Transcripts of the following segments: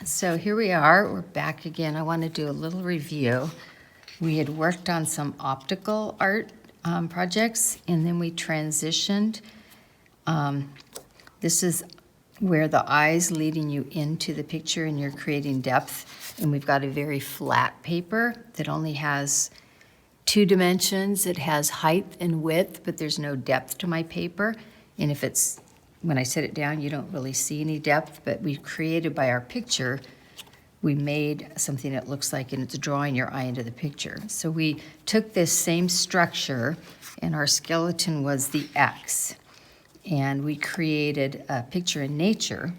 So here we are, we're back again. I want to do a little review. We had worked on some optical art projects, and then we transitioned. This is where the eye's leading you into the picture and you're creating depth. And we've got a very flat paper that only has 2 dimensions. It has height and width, but there's no depth to my paper. And if it's, when I set it down, you don't really see any depth, but we created by our picture, we made something that looks like, and it's drawing your eye into the picture. So we took this same structure, and our skeleton was the X. And we created a picture in nature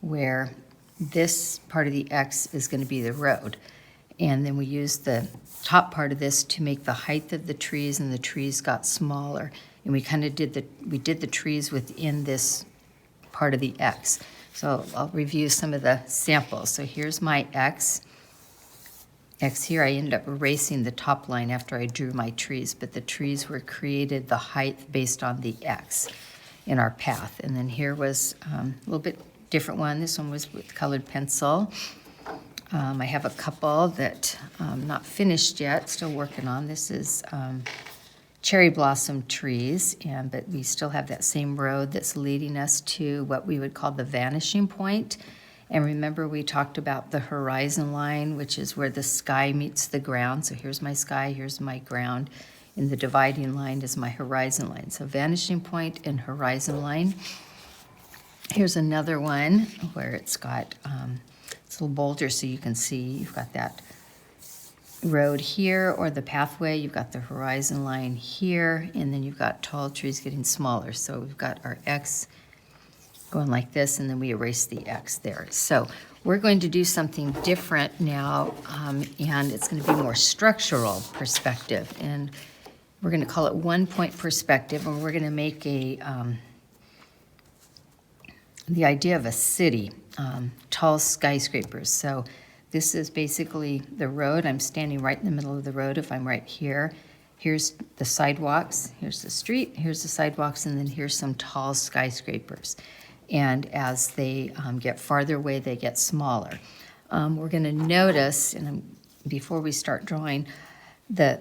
where this part of the X is going to be the road. And then we used the top part of this to make the height of the trees, and the trees got smaller. And we kind of did the trees within this part of the X. So I'll review some of the samples. So here's my X. X here, I ended up erasing the top line after I drew my trees, but the trees were created the height based on the X in our path. And then here was a little bit different one. This one was with colored pencil. I have a couple that not finished yet, still working on. This is cherry blossom trees, but we still have that same road that's leading us to what we would call the vanishing point. And remember, we talked about the horizon line, which is where the sky meets the ground. So here's my sky, here's my ground, and the dividing line is my horizon line. So vanishing point and horizon line. Here's another one where it's got, it's a little bolder so you can see. You've got that road here, or the pathway. You've got the horizon line here, and then you've got tall trees getting smaller. So we've got our X going like this, and then we erase the X there. So we're going to do something different now, and it's going to be more structural perspective. And we're going to call it 1-point perspective, and we're going to make a the idea of a city, tall skyscrapers. So this is basically the road. I'm standing right in the middle of the road if I'm right here. Here's the sidewalks, here's the street, here's the sidewalks, and then here's some tall skyscrapers. And as they get farther away, they get smaller. We're going to notice, and before we start drawing, the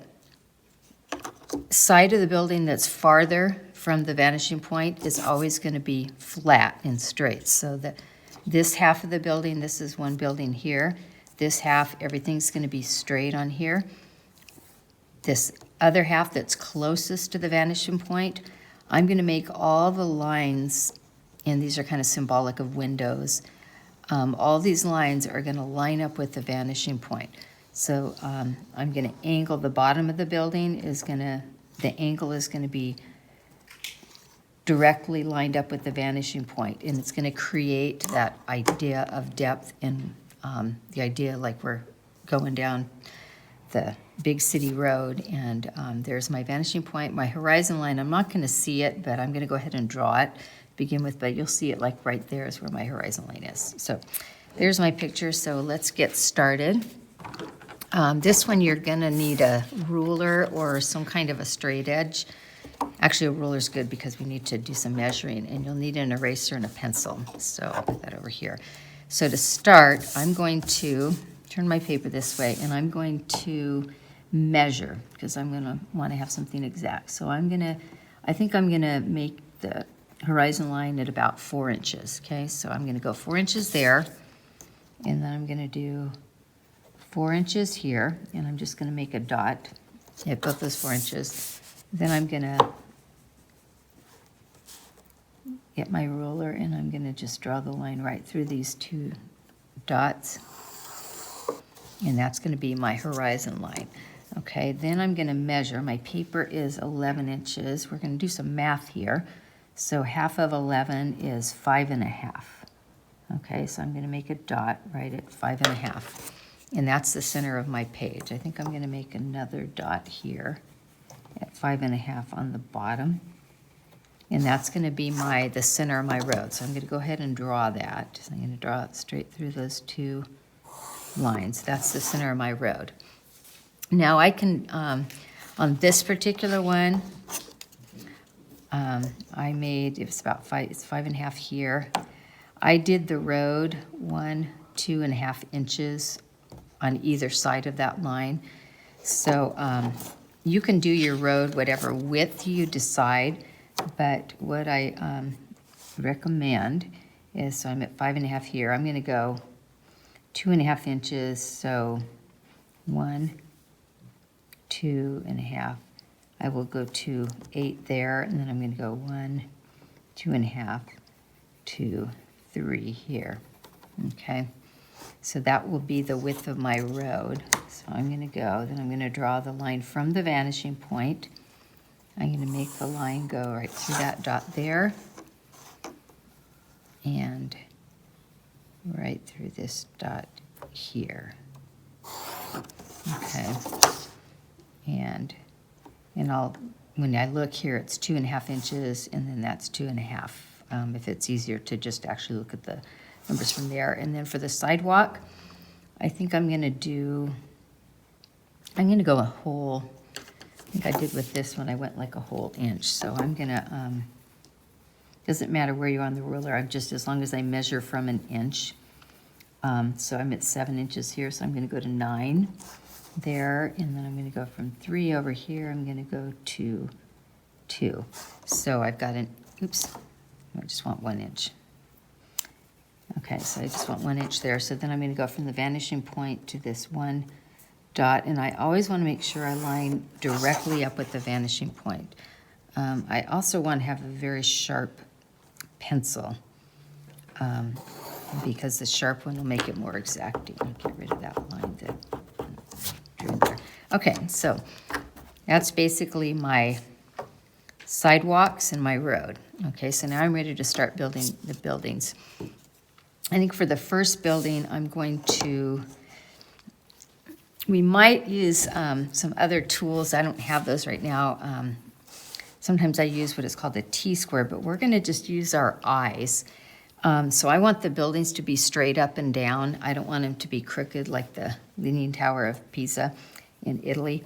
side of the building that's farther from the vanishing point is always going to be flat and straight. So that this half of the building, this is one building here. This half, everything's going to be straight on here. This other half that's closest to the vanishing point, I'm going to make all the lines, and these are kind of symbolic of windows. All these lines are going to line up with the vanishing point. So I'm going to angle the bottom of the building the angle is going to be directly lined up with the vanishing point, and it's going to create that idea of depth and the idea like we're going down the big city road, and there's my vanishing point. My horizon line, I'm not going to see it, but I'm going to go ahead and draw it to begin with, but you'll see it like right there is where my horizon line is. So there's my picture, so let's get started. This one you're going to need a ruler or some kind of a straight edge. Actually, a ruler's good because we need to do some measuring, and you'll need an eraser and a pencil. So I'll put that over here. So to start, I'm going to turn my paper this way, and I'm going to measure because I'm going to want to have something exact. So I think I'm going to make the horizon line at about 4 inches, okay? So I'm going to go 4 inches there, and then I'm going to do 4 inches here, and I'm just going to make a dot at both those 4 inches. Then I'm going to get my ruler, and I'm going to just draw the line right through these 2 dots, and that's going to be my horizon line. Okay, then I'm going to measure. My paper is 11 inches. We're going to do some math here. So half of 11 is 5.5. Okay, so I'm going to make a dot right at 5.5. And that's the center of my page. I think I'm going to make another dot here at 5.5 on the bottom. And that's going to be the center of my road. So I'm going to go ahead and draw that. So I'm going to draw it straight through those 2 lines. That's the center of my road. Now I can, on this particular one, I made, it's 5.5 here. I did the road 1, 2.5 inches on either side of that line. So you can do your road whatever width you decide, but what I recommend is, so I'm at 5.5 here, I'm gonna go 2.5 inches, so 1, 2.5. I will go to 8 there, and then I'm gonna go 1, 2.5, 2, 3 here, okay? So that will be the width of my road. So I'm gonna go, then I'm gonna draw the line from the vanishing point. I'm gonna make the line go right through that dot there and right through this dot here. Okay. And when I look here, it's 2.5 inches, and then that's 2.5. If it's easier to just actually look at the numbers from there. And then for the sidewalk, I think I'm gonna go a whole, I think I did with this one, I went like a whole inch. So I'm gonna, doesn't matter where you're on the ruler, I'm just, as long as I measure from an inch. So I'm at 7 inches here, so I'm gonna go to 9 there, and then I'm gonna go from 3 over here, I'm gonna go to 2. So I've got oops, I just want 1 inch. Okay, so I just want 1 inch there. So then I'm gonna go from the vanishing point to this one dot, and I always wanna make sure I line directly up with the vanishing point. I also wanna have a very sharp pencil, because the sharp one will make it more exacting. I'll get rid of that line that I drew there. Okay, so that's basically my sidewalks and my road. Okay, so now I'm ready to start building the buildings. I think for the first building, we might use some other tools. I don't have those right now. Sometimes I use what is called a T-square, but we're gonna just use our eyes. So I want the buildings to be straight up and down. I don't want them to be crooked like the Leaning Tower of Pisa in Italy.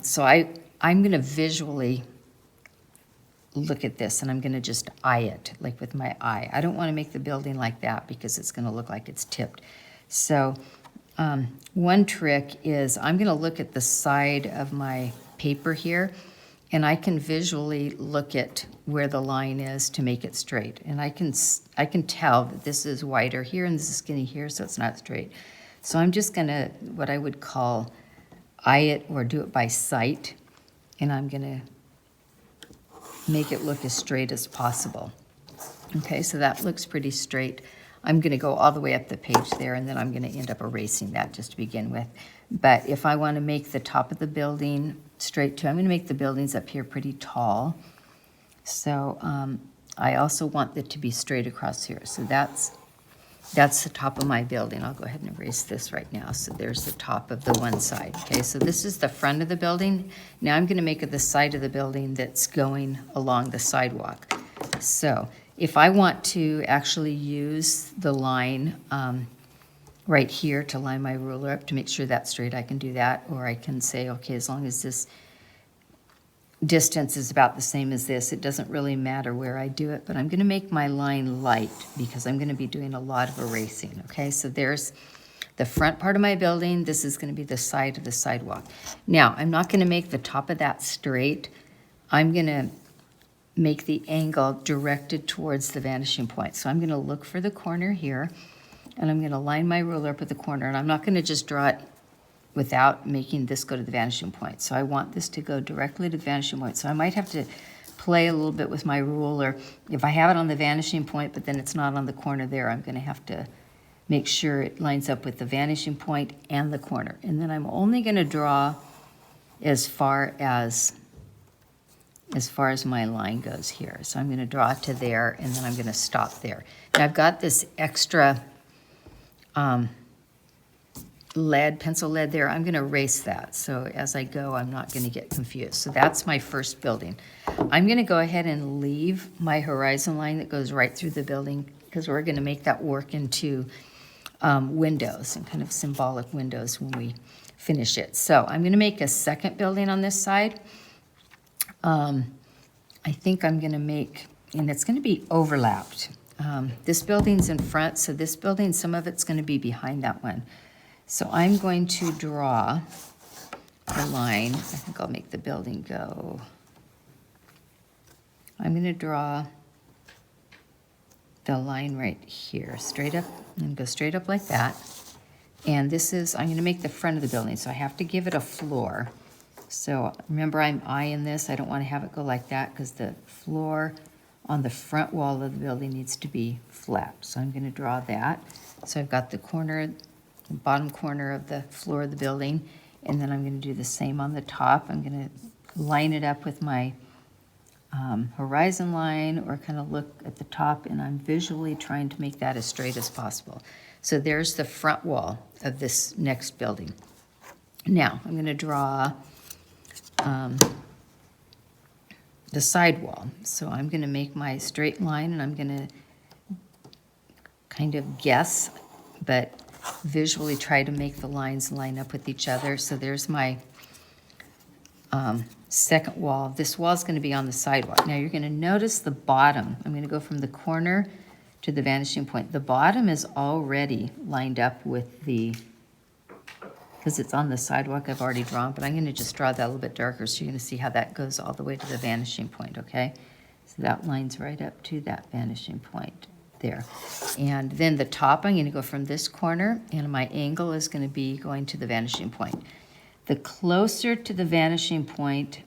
So I'm gonna visually look at this, and I'm gonna just eye it, like with my eye. I don't wanna make the building like that because it's gonna look like it's tipped. So one trick is I'm gonna look at the side of my paper here, and I can visually look at where the line is to make it straight. And I can tell that this is wider here and this is skinny here, so it's not straight. So I'm just gonna, what I would call, eye it or do it by sight, and I'm gonna make it look as straight as possible. Okay, so that looks pretty straight. I'm gonna go all the way up the page there, and then I'm gonna end up erasing that just to begin with. But if I wanna make the top of the building straight too, I'm gonna make the buildings up here pretty tall. So I also want it to be straight across here. So that's the top of my building. I'll go ahead and erase this right now. So there's the top of the one side. Okay, so this is the front of the building. Now I'm gonna make it the side of the building that's going along the sidewalk. So if I want to actually use the line right here to line my ruler up to make sure that's straight, I can do that. Or I can say, okay, as long as this distance is about the same as this, it doesn't really matter where I do it, but I'm gonna make my line light because I'm gonna be doing a lot of erasing, okay? So there's the front part of my building. This is gonna be the side of the sidewalk. Now, I'm not gonna make the top of that straight. I'm gonna make the angle directed towards the vanishing point. So I'm gonna look for the corner here, and I'm gonna line my ruler up at the corner, and I'm not gonna just draw it without making this go to the vanishing point. So I want this to go directly to the vanishing point. So I might have to play a little bit with my ruler. If I have it on the vanishing point, but then it's not on the corner there, I'm gonna have to make sure it lines up with the vanishing point and the corner. And then I'm only gonna draw as far as my line goes here. So I'm gonna draw to there, and then I'm gonna stop there. Now I've got this extra pencil lead there. I'm gonna erase that. So as I go, I'm not gonna get confused. So that's my first building. I'm gonna go ahead and leave my horizon line that goes right through the building because we're gonna make that work into windows and kind of symbolic windows when we finish it. So I'm gonna make a second building on this side. I think I'm gonna make, and it's gonna be overlapped. this building's in front, so this building, some of it's gonna be behind that one. So I'm going to draw a line. I think I'll make the building go. I'm gonna draw the line right here, straight up, and go straight up like that. And this is, I'm gonna make the front of the building, so I have to give it a floor. So remember, I'm eyeing this. I don't wanna have it go like that because the floor on the front wall of the building needs to be flat. So I'm gonna draw that. So I've got the corner, the bottom corner of the floor of the building, and then I'm gonna do the same on the top. I'm gonna line it up with my horizon line, or kind of look at the top, and I'm visually trying to make that as straight as possible. So there's the front wall of this next building. Now, I'm gonna draw the side wall. So I'm gonna make my straight line, and I'm gonna kind of guess, but visually try to make the lines line up with each other. So there's my second wall. This wall is gonna be on the sidewalk. Now you're gonna notice the bottom. I'm gonna go from the corner to the vanishing point. The bottom is already lined up with the, because it's on the sidewalk, I've already drawn, but I'm gonna just draw that a little bit darker so you're gonna see how that goes all the way to the vanishing point, okay? So that lines right up to that vanishing point there. And then the top, I'm gonna go from this corner, and my angle is gonna be going to the vanishing point. The closer to the vanishing point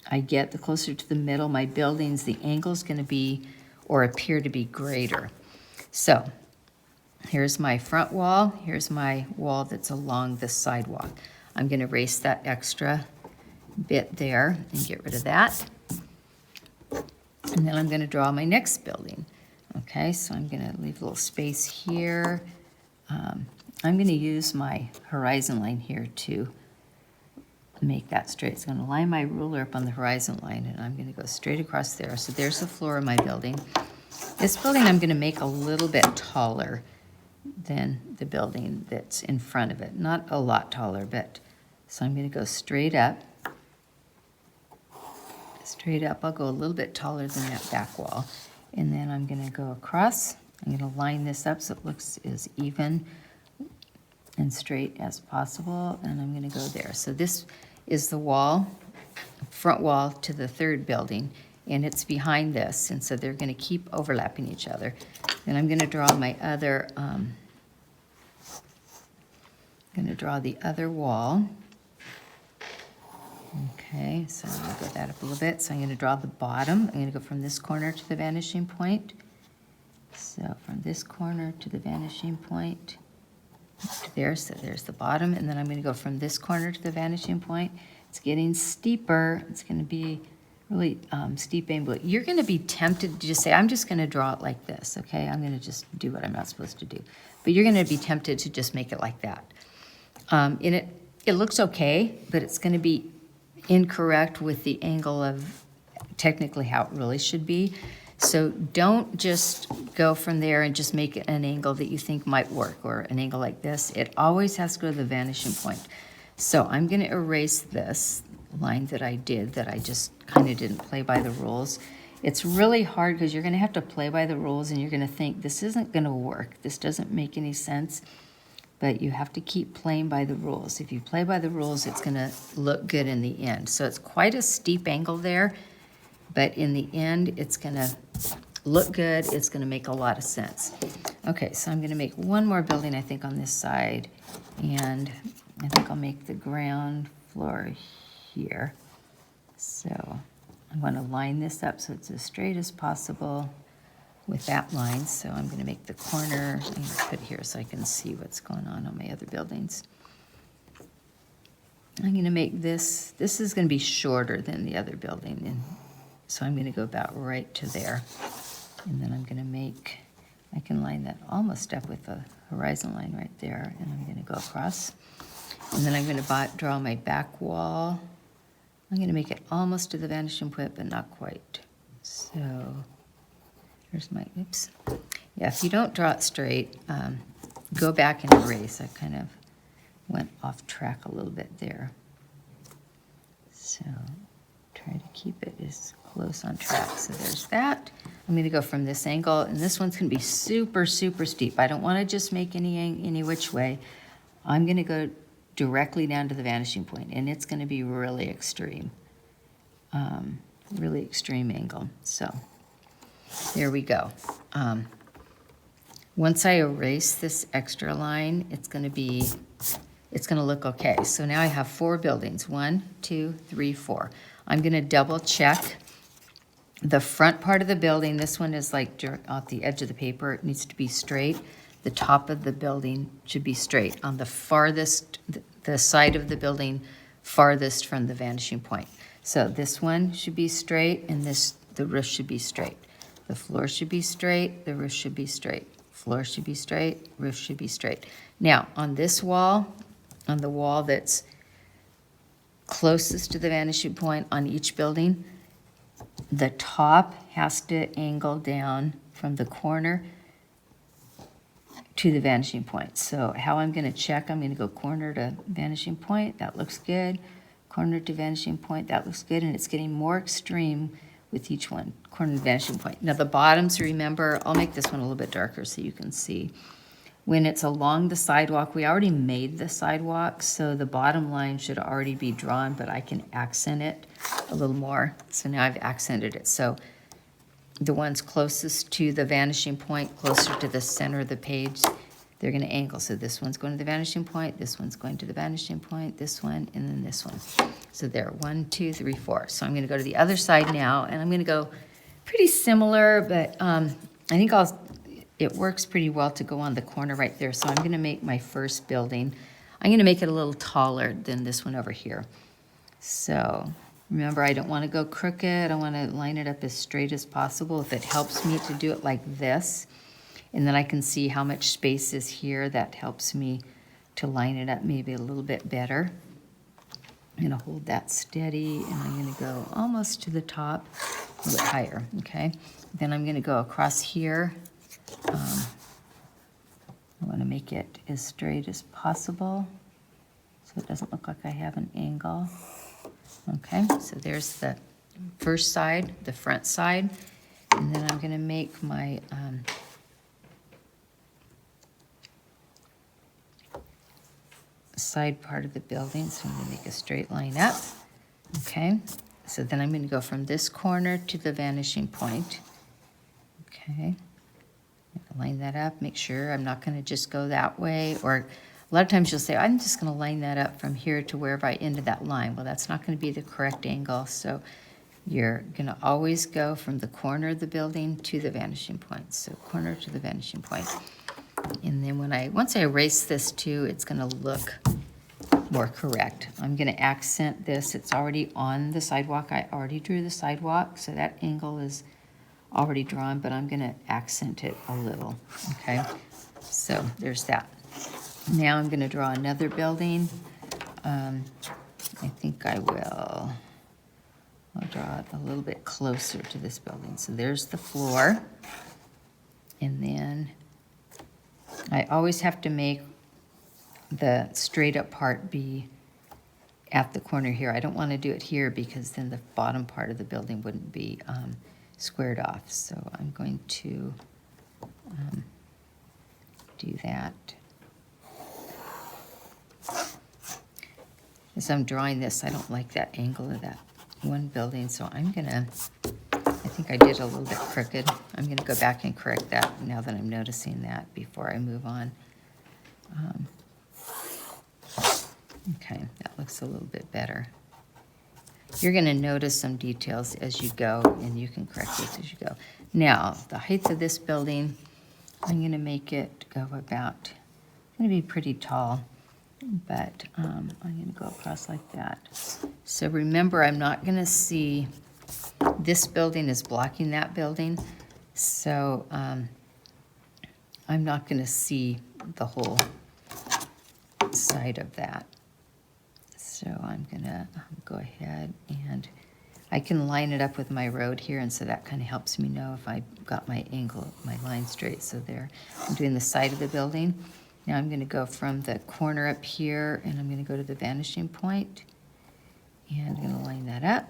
I get, the closer to the middle, my buildings, the angle's gonna be, or appear to be, greater. So here's my front wall, here's my wall that's along the sidewalk. I'm gonna erase that extra bit there and get rid of that. And then I'm gonna draw my next building. Okay, so I'm gonna leave a little space here. I'm gonna use my horizon line here to make that straight. So I'm gonna line my ruler up on the horizon line, and I'm gonna go straight across there. So there's the floor of my building. This building I'm gonna make a little bit taller than the building that's in front of it. Not a lot taller, but, so I'm gonna go straight up. Straight up, I'll go a little bit taller than that back wall. And then I'm gonna go across. I'm gonna line this up so it looks as even and straight as possible, and I'm gonna go there. So this is the wall, front wall to the third building, and it's behind this, and so they're gonna keep overlapping each other. And I'm gonna draw my other, gonna draw the other wall. Okay, so I'm gonna go that up a little bit. So I'm gonna draw the bottom. I'm gonna go from this corner to the vanishing point. So from this corner to the vanishing point, to there, so there's the bottom, and then I'm gonna go from this corner to the vanishing point. It's getting steeper. It's gonna be really steep angle. You're gonna be tempted to just say, I'm just gonna draw it like this, okay? I'm gonna just do what I'm not supposed to do. But you're gonna be tempted to just make it like that. And it looks okay, but it's gonna be incorrect with the angle of technically how it really should be. So don't just go from there and just make an angle that you think might work, or an angle like this. It always has to go to the vanishing point. So I'm gonna erase this line that I did, that I just kind of didn't play by the rules. It's really hard because you're gonna have to play by the rules, and you're gonna think, this isn't gonna work. This doesn't make any sense. But you have to keep playing by the rules. If you play by the rules, it's gonna look good in the end. So it's quite a steep angle there, but in the end, it's gonna look good. It's gonna make a lot of sense. Okay, so I'm gonna make one more building, I think, on this side, and I think I'll make the ground floor here. So I'm gonna line this up so it's as straight as possible with that line. So I'm gonna make the corner, I'm gonna put here so I can see what's going on my other buildings. I'm gonna make this is gonna be shorter than the other building, and so I'm gonna go about right to there. And then I'm gonna make, I can line that almost up with the horizon line right there, and I'm gonna go across. And then I'm gonna draw my back wall. I'm gonna make it almost to the vanishing point, but not quite. So here's my, oops. Yeah, if you don't draw it straight, go back and erase. I kind of went off track a little bit there. So try to keep it as close on track. So there's that. I'm gonna go from this angle, and this one's gonna be super, super steep. I don't wanna just make any which way. I'm gonna go directly down to the vanishing point, and it's gonna be really extreme angle. So there we go. Once I erase this extra line, it's gonna look okay. So now I have 4 buildings, 1, 2, 3, 4. I'm gonna double check the front part of the building. This one is like off the edge of the paper. It needs to be straight. The top of the building should be straight on the farthest, the side of the building farthest from the vanishing point. So this one should be straight, and the roof should be straight. The floor should be straight, the roof should be straight. Floor should be straight, roof should be straight. Now, on this wall, on the wall that's closest to the vanishing point on each building, the top has to angle down from the corner to the vanishing point. So how I'm gonna check, I'm gonna go corner to vanishing point, that looks good. Corner to vanishing point, that looks good, and it's getting more extreme with each one, corner to vanishing point. Now the bottoms, remember, I'll make this one a little bit darker so you can see. When it's along the sidewalk, we already made the sidewalk, so the bottom line should already be drawn, but I can accent it a little more. So now I've accented it. So the ones closest to the vanishing point, closer to the center of the page, they're gonna angle. So this one's going to the vanishing point, this one's going to the vanishing point, this one, and then this one. So there, 1, 2, 3, 4. So I'm gonna go to the other side now, and I'm gonna go pretty similar, but I think it works pretty well to go on the corner right there. So I'm gonna make my first building, I'm gonna make it a little taller than this one over here. So remember, I don't wanna go crooked, I wanna line it up as straight as possible. If it helps me to do it like this, and then I can see how much space is here, that helps me to line it up maybe a little bit better. I'm gonna hold that steady, and I'm gonna go almost to the top, a little bit higher, okay? Then I'm gonna go across here. I wanna make it as straight as possible so it doesn't look like I have an angle. Okay, so there's the first side, the front side, and then I'm gonna make my side part of the building, so I'm gonna make a straight line up. Okay, so then I'm gonna go from this corner to the vanishing point. Okay, line that up, make sure I'm not gonna just go that way, or a lot of times you'll say, I'm just gonna line that up from here to wherever I ended that line. Well, that's not gonna be the correct angle, so you're gonna always go from the corner of the building to the vanishing point. So corner to the vanishing point. And then once I erase this too, it's gonna look more correct. I'm gonna accent this, it's already on the sidewalk. I already drew the sidewalk, so that angle is already drawn, but I'm gonna accent it a little, okay? So there's that. Now I'm gonna draw another building. I think I'll draw it a little bit closer to this building. So there's the floor. And then I always have to make the straight up part be at the corner here. I don't want to do it here because then the bottom part of the building wouldn't be squared off. So I'm going to do that. As I'm drawing this, I don't like that angle of that one building, so I think I did a little bit crooked. I'm gonna go back and correct that now that I'm noticing that before I move on. Okay, that looks a little bit better. You're gonna notice some details as you go, and you can correct this as you go. Now, the height of this building, I'm gonna make it go about, it's gonna be pretty tall, but I'm gonna go across like that. So remember, I'm not gonna see, this building is blocking that building, so I'm not gonna see the whole side of that. So I'm gonna go ahead and I can line it up with my road here, and so that kind of helps me know if I got my angle, my line straight. So there, I'm doing the side of the building. Now I'm gonna go from the corner up here, and I'm gonna go to the vanishing point, and I'm gonna line that up.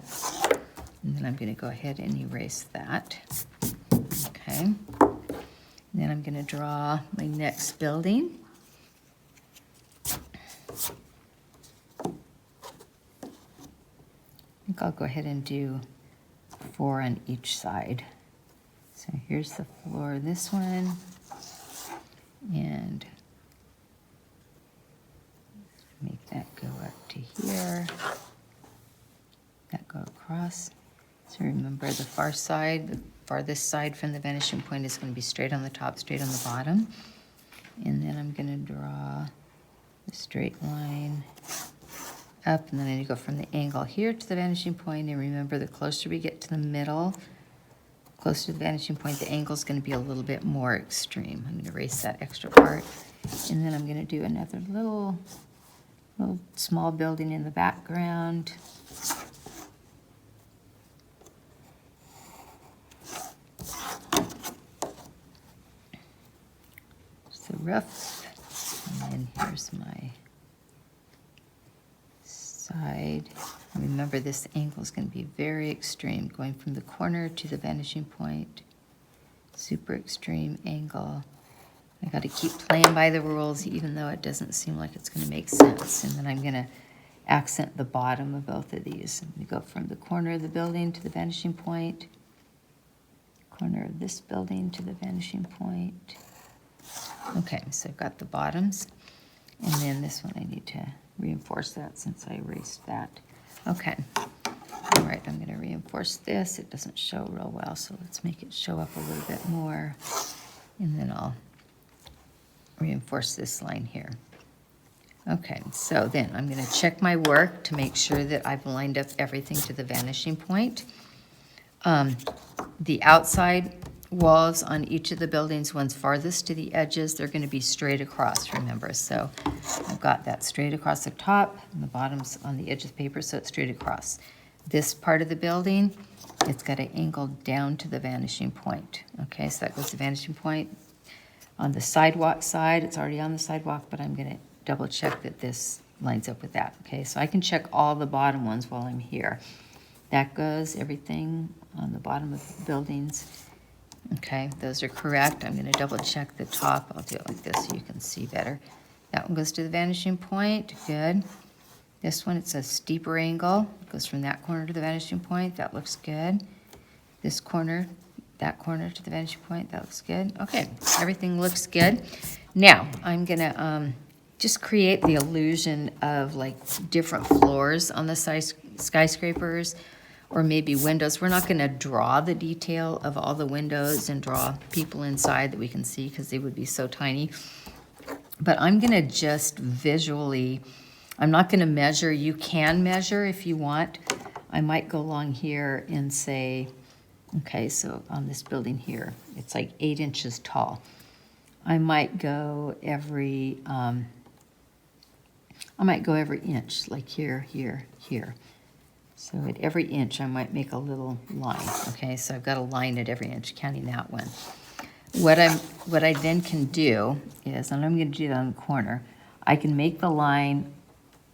And then I'm gonna go ahead and erase that. Okay. Then I'm gonna draw my next building. I think I'll go ahead and do 4 on each side. So here's the floor of this one, and make that go up to here, that go across. So remember the far side, the farthest side from the vanishing point is going to be straight on the top, straight on the bottom. And then I'm going to draw a straight line up, and then I need to go from the angle here to the vanishing point. And remember, the closer we get to the middle, closer to the vanishing point, the angle is going to be a little bit more extreme. I'm going to erase that extra part. And then I'm going to do another little small building in the background. It's the roof. And then here's my side. Remember, this angle is going to be very extreme, going from the corner to the vanishing point. Super extreme angle. I got to keep playing by the rules, even though it doesn't seem like it's going to make sense. And then I'm going to accent the bottom of both of these. I'm going to go from the corner of the building to the vanishing point, corner of this building to the vanishing point. Okay, so I've got the bottoms. And then this one, I need to reinforce that since I erased that. Okay. All right, I'm going to reinforce this. It doesn't show real well, so let's make it show up a little bit more. And then I'll reinforce this line here. Okay, so then I'm going to check my work to make sure that I've lined up everything to the vanishing point. The outside walls on each of the buildings, one's farthest to the edges, they're going to be straight across, remember. So I've got that straight across the top, and the bottom's on the edge of the paper, so it's straight across. This part of the building, it's got an angle down to the vanishing point. Okay, so that goes to the vanishing point. On the sidewalk side, it's already on the sidewalk, but I'm going to double check that this lines up with that. Okay, so I can check all the bottom ones while I'm here. That goes, everything on the bottom of the buildings. Okay, those are correct. I'm going to double check the top. I'll do it like this so you can see better. That one goes to the vanishing point. Good. This one, it's a steeper angle. It goes from that corner to the vanishing point. That looks good. This corner, that corner to the vanishing point. That looks good. Okay, everything looks good. Now, I'm going to just create the illusion of like different floors on the skyscrapers, or maybe windows. We're not going to draw the detail of all the windows and draw people inside that we can see because they would be so tiny. But I'm going to just visually, I'm not going to measure. You can measure if you want. I might go along here and say, okay, so on this building here, it's like 8 inches tall. I might go every inch, like here, here, here. So at every inch, I might make a little line. Okay, so I've got a line at every inch, counting that one. What I then can do is, and I'm going to do that on the corner, I can make the line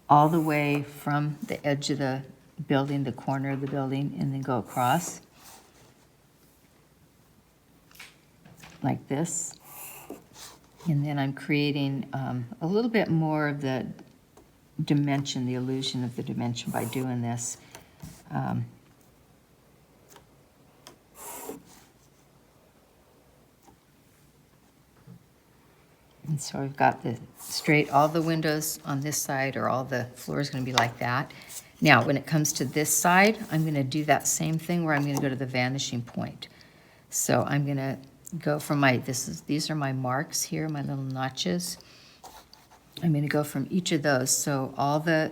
all the way from the edge of the building, the corner of the building, and then go across like this. And then I'm creating a little bit more of the dimension, the illusion of the dimension by doing this. And so I've got the straight, all the windows on this side, or all the floors going to be like that. Now, when it comes to this side, I'm going to do that same thing where I'm going to go to the vanishing point. So I'm going to go from my, these are my marks here, my little notches. I'm going to go from each of those. So all the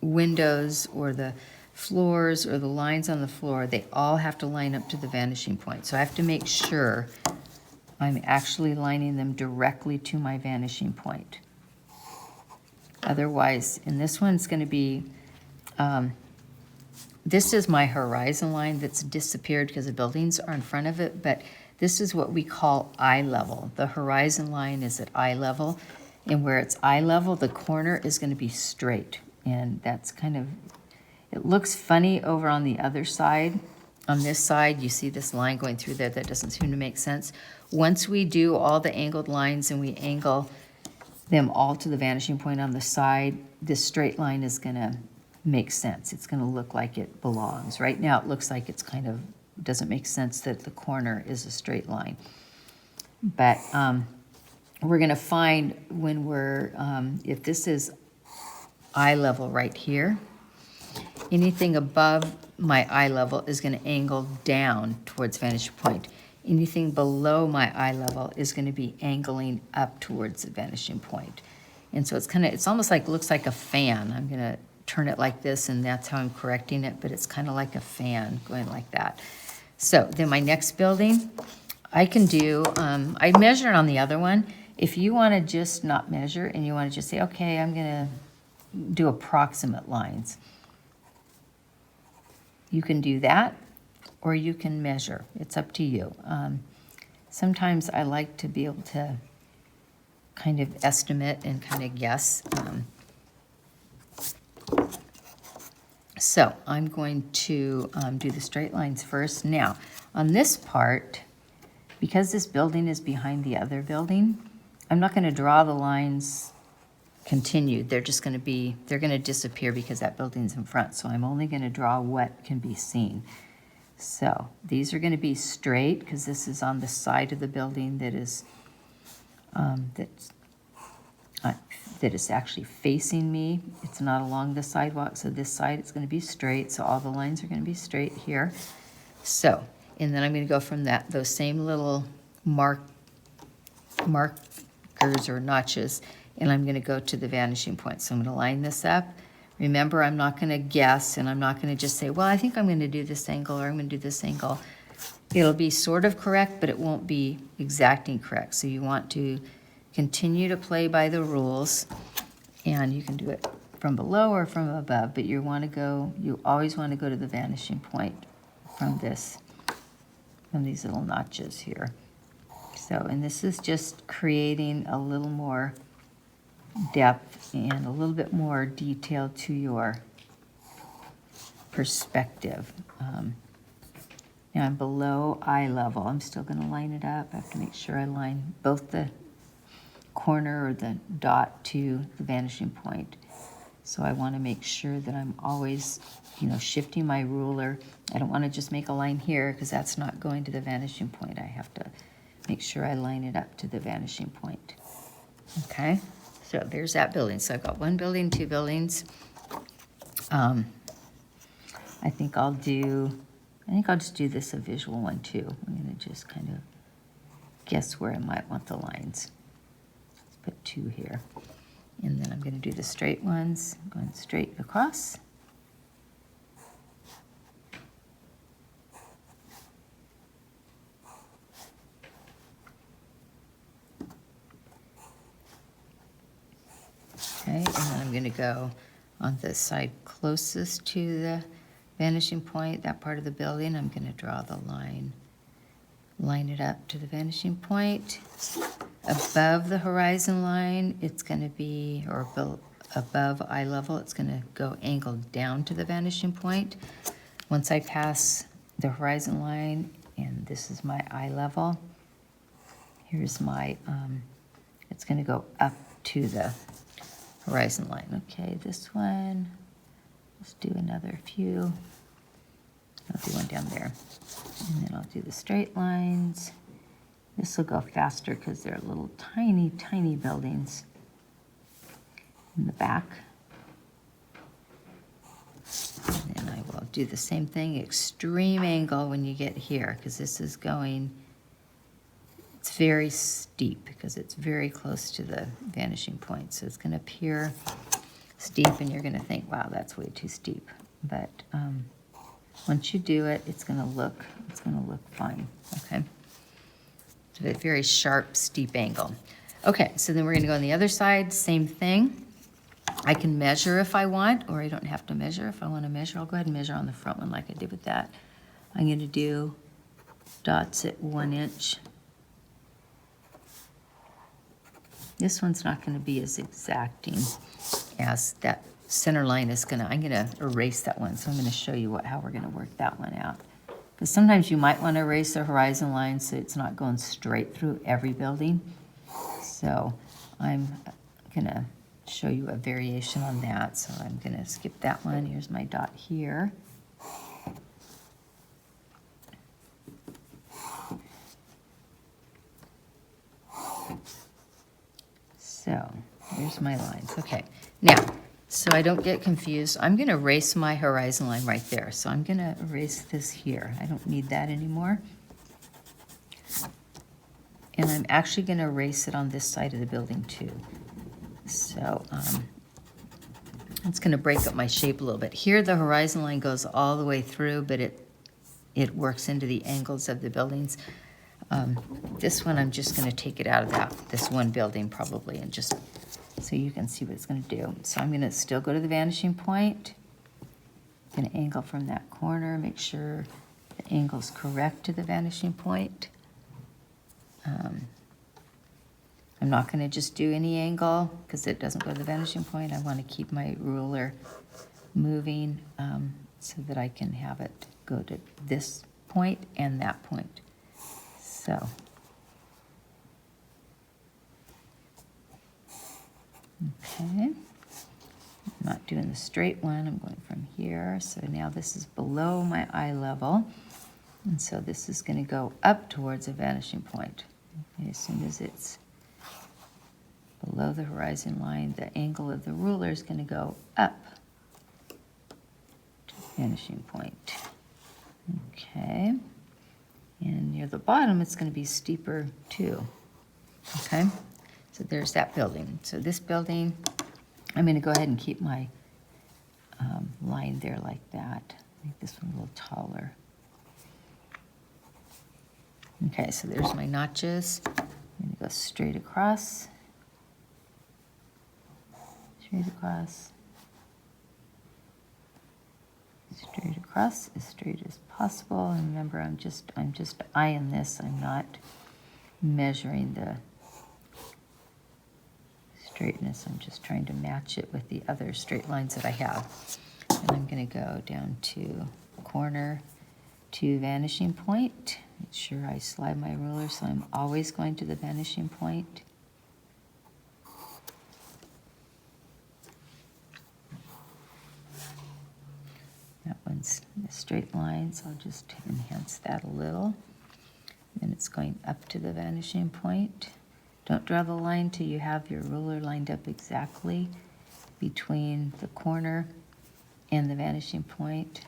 windows or the floors or the lines on the floor, they all have to line up to the vanishing point. So I have to make sure I'm actually lining them directly to my vanishing point. Otherwise, and this one's going to be, this is my horizon line that's disappeared because the buildings are in front of it, but this is what we call eye level. The horizon line is at eye level, and where it's eye level, the corner is going to be straight. And that's kind of, it looks funny over on the other side on this side, you see this line going through there that doesn't seem to make sense. Once we do all the angled lines and we angle them all to the vanishing point on the side, this straight line is gonna make sense. It's gonna look like it belongs. Right now, it looks like it's kind of, doesn't make sense that the corner is a straight line. But we're gonna find when we're, if this is eye level right here, anything above my eye level is gonna angle down towards vanishing point. Anything below my eye level is gonna be angling up towards the vanishing point. And so it's almost like, looks like a fan. I'm gonna turn it like this, and that's how I'm correcting it, but it's kind of like a fan going like that. So then my next building, I can do, I measured on the other one. If you wanna just not measure and you wanna just say, okay, I'm gonna do approximate lines, you can do that, or you can measure. It's up to you. Sometimes I like to be able to kind of estimate and kind of guess. So I'm going to do the straight lines first. Now, on this part, because this building is behind the other building, I'm not going to draw the lines continued. They're just going to be, they're going to disappear because that building's in front. So I'm only going to draw what can be seen. So these are going to be straight because this is on the side of the building that is that is actually facing me. It's not along the sidewalk, so this side it's going to be straight. So all the lines are going to be straight here. So, and then I'm going to go from those same little markers or notches, and I'm going to go to the vanishing point. So I'm going to line this up. Remember, I'm not going to guess, and I'm not going to just say, well, I think I'm going to do this angle, or I'm going to do this angle. It'll be sort of correct, but it won't be exacting correct. So you want to continue to play by the rules, and you can do it from below or from above, but you always want to go to the vanishing point from these little notches here. So, and this is just creating a little more depth and a little bit more detail to your perspective. Now I'm below eye level. I'm still going to line it up. I have to make sure I line both the corner or the dot to the vanishing point. So I want to make sure that I'm always, shifting my ruler. I don't want to just make a line here because that's not going to the vanishing point. I have to make sure I line it up to the vanishing point. Okay, so there's that building. So I've got one building, two buildings. I think I'll just do this a visual one too. I'm going to just kind of guess where I might want the lines. Let's put 2 here. And then I'm going to do the straight ones, going straight across. Okay, and then I'm going to go on the side closest to the vanishing point, that part of the building. I'm going to draw the line it up to the vanishing point. Above the horizon line, it's going to be, or above eye level, it's going to go angled down to the vanishing point. Once I pass the horizon line, and this is my eye level, here's my, it's going to go up to the horizon line. Okay, this one, let's do another few. I'll do one down there. And then I'll do the straight lines. This will go faster because they're little tiny, tiny buildings in the back. And then I will do the same thing, extreme angle when you get here, because this is going, it's very steep because it's very close to the vanishing point. So it's going to appear steep and you're going to think, wow, that's way too steep. But once you do it, it's going to look fine, okay? So a very sharp, steep angle. Okay, so then we're going to go on the other side, same thing. I can measure if I want, or I don't have to measure. If I want to measure, I'll go ahead and measure on the front one like I did with that. I'm going to do dots at 1 inch. This one's not going to be as exacting as that center line is going to. I'm going to erase that one, so I'm going to show you how we're going to work that one out. Because sometimes you might want to erase the horizon line so it's not going straight through every building. So I'm going to show you a variation on that. So I'm going to skip that one. Here's my dot here. So here's my lines. Okay, now, so I don't get confused, I'm going to erase my horizon line right there. So I'm going to erase this here. I don't need that anymore. And I'm actually going to erase it on this side of the building too. So it's going to break up my shape a little bit. Here the horizon line goes all the way through, but it works into the angles of the buildings. This one I'm just going to take it out of this one building probably, and just so you can see what it's going to do. So I'm going to still go to the vanishing point. I'm going to angle from that corner, make sure the angle's correct to the vanishing point. I'm not going to just do any angle because it doesn't go to the vanishing point. I want to keep my ruler moving so that I can have it go to this point and that point. So, okay, I'm not doing the straight one, I'm going from here. So now this is below my eye level, and so this is going to go up towards a vanishing point. Okay, as soon as it's below the horizon line, the angle of the ruler is going to go up to the vanishing point. Okay. And near the bottom, it's going to be steeper too. Okay, so there's that building. So this building, I'm going to go ahead and keep my line there like that. Make this one a little taller. Okay, so there's my notches. I'm going to go straight across, straight across, straight across, as straight as possible. And remember, I'm just eyeing this. I'm not measuring the straightness. I'm just trying to match it with the other straight lines that I have. And I'm going to go down to corner to vanishing point. Make sure I slide my ruler so I'm always going to the vanishing point. That one's a straight line, so I'll just enhance that a little. And it's going up to the vanishing point. Don't draw the line till you have your ruler lined up exactly between the corner and the vanishing point.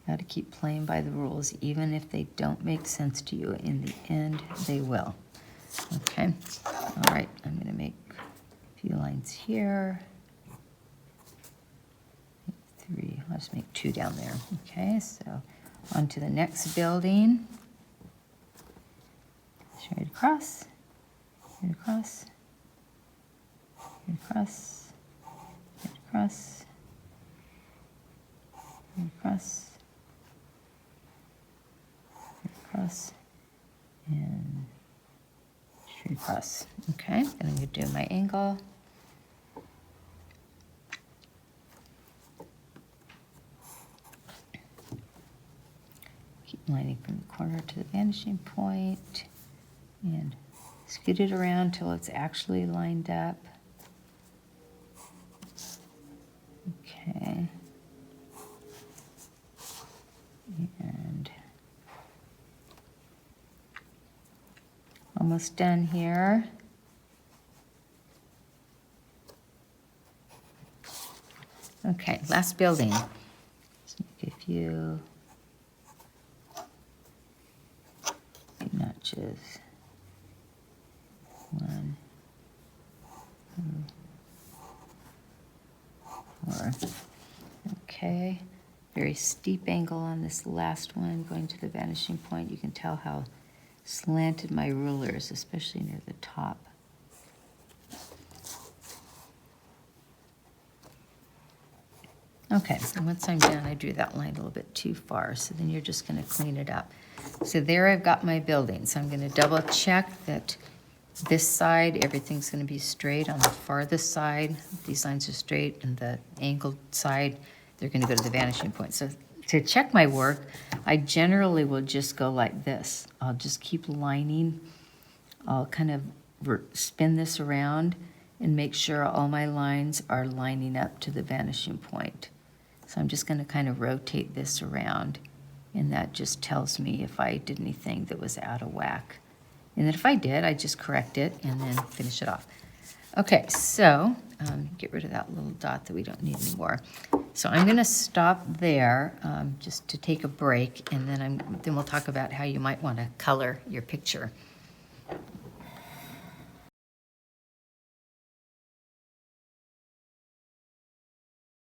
Got to keep playing by the rules, even if they don't make sense to you. In the end, they will. Okay, all right, I'm going to make a few lines here. 3, let's make 2 down there. Okay, so on to the next building. Straight across, straight across, straight across, straight across, straight across, straight across, and straight across. Okay, then I'm going to do my angle. Lining from the corner to the vanishing point, and scoot it around till it's actually lined up. Okay. And almost done here. Okay, last building. Let's make a few notches. 1, 2, 4. Okay, very steep angle on this last one going to the vanishing point. You can tell how slanted my ruler is, especially near the top. Okay, and once I'm done, I drew that line a little bit too far, so then you're just going to clean it up. So there I've got my building. So I'm going to double check that this side, everything's going to be straight. On the farthest side, these lines are straight, and the angled side, they're going to go to the vanishing point. So to check my work, I generally will just go like this. I'll just keep lining. I'll kind of spin this around and make sure all my lines are lining up to the vanishing point. So I'm just going to kind of rotate this around, and that just tells me if I did anything that was out of whack. And then if I did, I just correct it and then finish it off. Okay, so get rid of that little dot that we don't need anymore. So I'm going to stop there just to take a break, and then we'll talk about how you might want to color your picture.